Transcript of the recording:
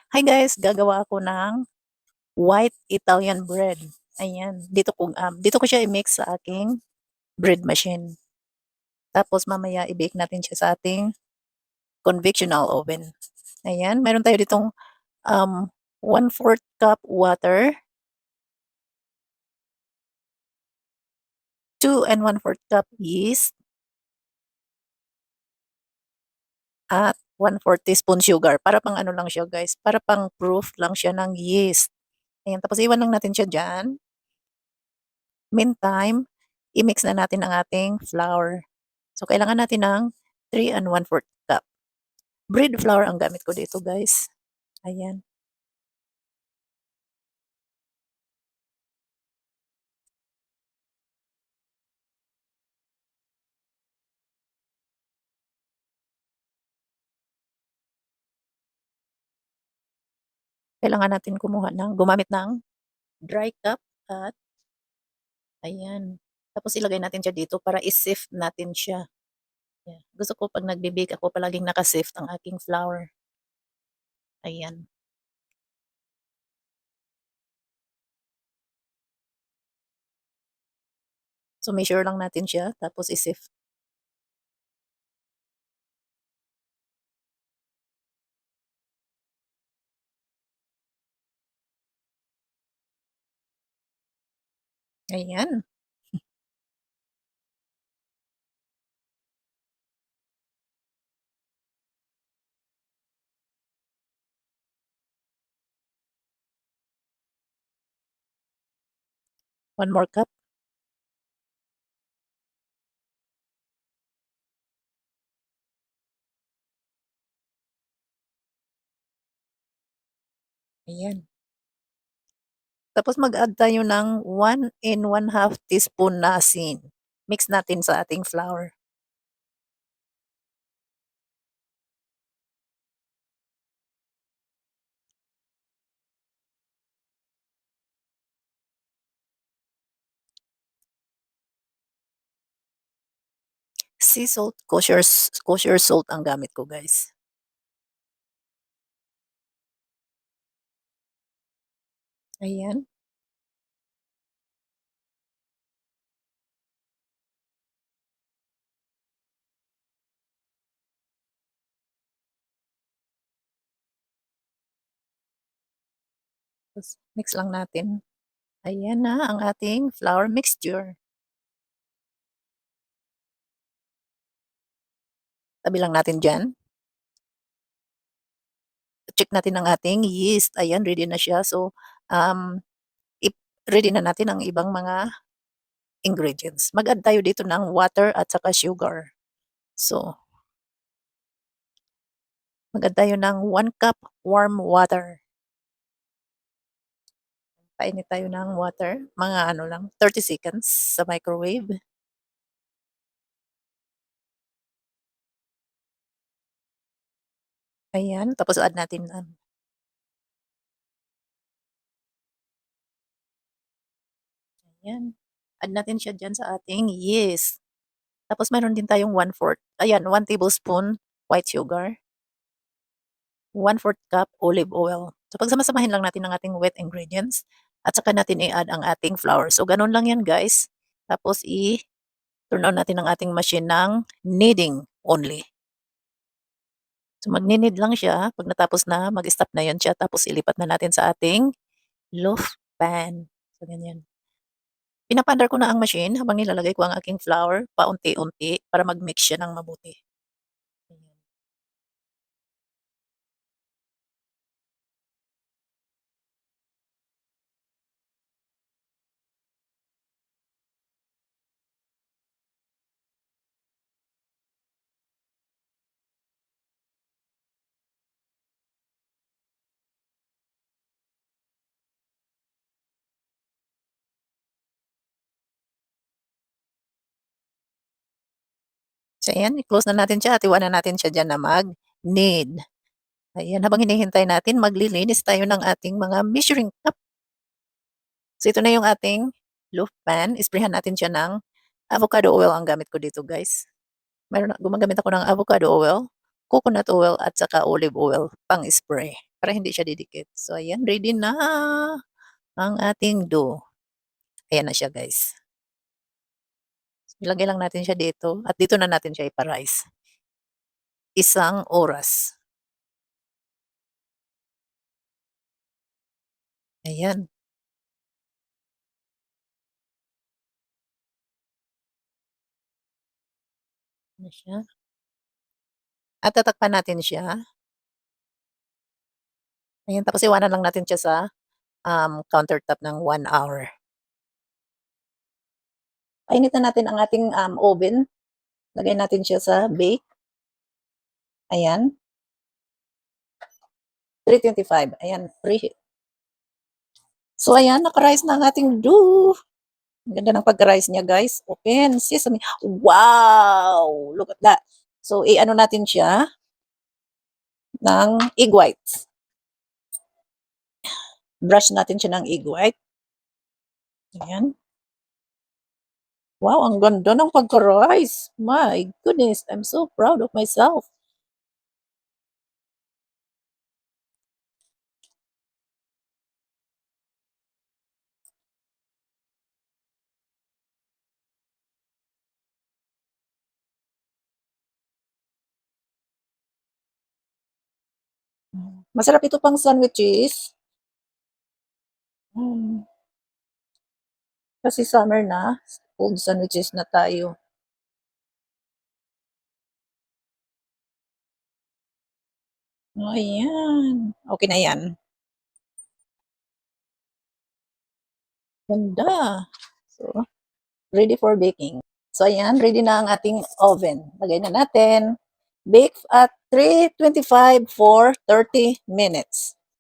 Hi guys, gagawa ako ng white Italian bread. Ayan, dito ko siya i-mix sa aking bread machine. Tapos mamaya i-bake natin siya sa ating convectional oven. Ayan, meron tayo ditong 1/4 cup water, 2 and 1/4 cup yeast, at 1/4 teaspoon sugar. Para pang ano lang siya guys, para pang proof lang siya ng yeast. Ayan, tapos iwan lang natin siya dyan. Meantime, i-mix na natin ang ating flour. So, kailangan natin ng 3 and 1/4 cup. Bread flour ang gamit ko dito guys. Ayan. Kailangan natin gumamit ng dry cup at ayan. Tapos ilagay natin siya dito para i-sift natin siya. Yeah. Gusto ko 'pag nagbe-bake ako palaging naka-sift ang aking flour. Ayan. So, measure lang natin siya tapos i-sift. Ayan. One more cup. Ayan. Tapos mag-add tayo ng 1 and 1/2 teaspoon na asin. Mix natin sa ating flour. Sea salt, kosher salt ang gamit ko guys. Ayan. Tapos mix lang natin. Ayan na ang ating flour mixture. Tabi lang natin diyan. Check natin ang ating yeast. Ayan, ready na siya. So, um, ready na natin ang ibang mga ingredients. Mag-add tayo dito ng water at saka sugar. So, mag-add tayo ng 1 cup warm water. Painit tayo ng water. Mga ano lang, 30 seconds sa microwave. Ayan, tapos add natin ayan. Add natin siya diyan sa ating yeast. Tapos meron din tayong 1/4, ayan, 1 tablespoon white sugar, 1/4 cup olive oil. So pagsama-samahin lang natin ang ating wet ingredients at saka natin i-add ang ating flour. So gano'n lang 'yan guys. Tapos i-turn on natin ang ating machine ng kneading only. So magni-knead lang siya, 'pag natapos na mag-stop na 'yan siya tapos ilipat na natin sa ating loaf pan. So ganyan. Pinapa ko na ang machine habang nilalagay ko ang aking flour paunti-unti para mag-mix siya ng mabuti. Ayan. So ayan, i-close na natin siya at iwanan natin siya diyan na mag-knead. Ayan, habang hinihintay natin maglilinis tayo ng ating mga measuring cup. So ito na yung ating loaf pan, isprayhan natin siya ng avocado oil ang gamit ko dito guys. Gumagamit ako ng avocado oil, coconut oil at saka olive oil pang-spray. para hindi siya didikit. So ayan, ready na ang ating dough. Ayan na siya guys. Ilagay lang natin siya dito at dito na natin siya ipa-rice. 1 oras. Ayan. Na siya. At tatakpan natin siya. Ayan, tapos iwanan lang natin siya sa, countertop ng 1 hour. Painitin natin ang ating, oven. Lagay natin siya sa bake. Ayan. 325. Ayan, preheat. So ayan, naka-rise na ang ating dough. Ang ganda ng pagka-rise niya guys. Open sesame. Wow! Look at that. So i-ano natin siya ng egg whites. Brush natin siya ng egg white. Ayan. Wow, ang ganda ng pagka-rise. My goodness, I'm so proud of myself. Masarap ito pang sandwiches. Kasi summer na, cold sandwiches na tayo. Ayan. Okay na yan. Ganda. So, ready for baking. So, ayan, ready na ang ating oven. Lagay na natin. Bake at 325 for 30 minutes.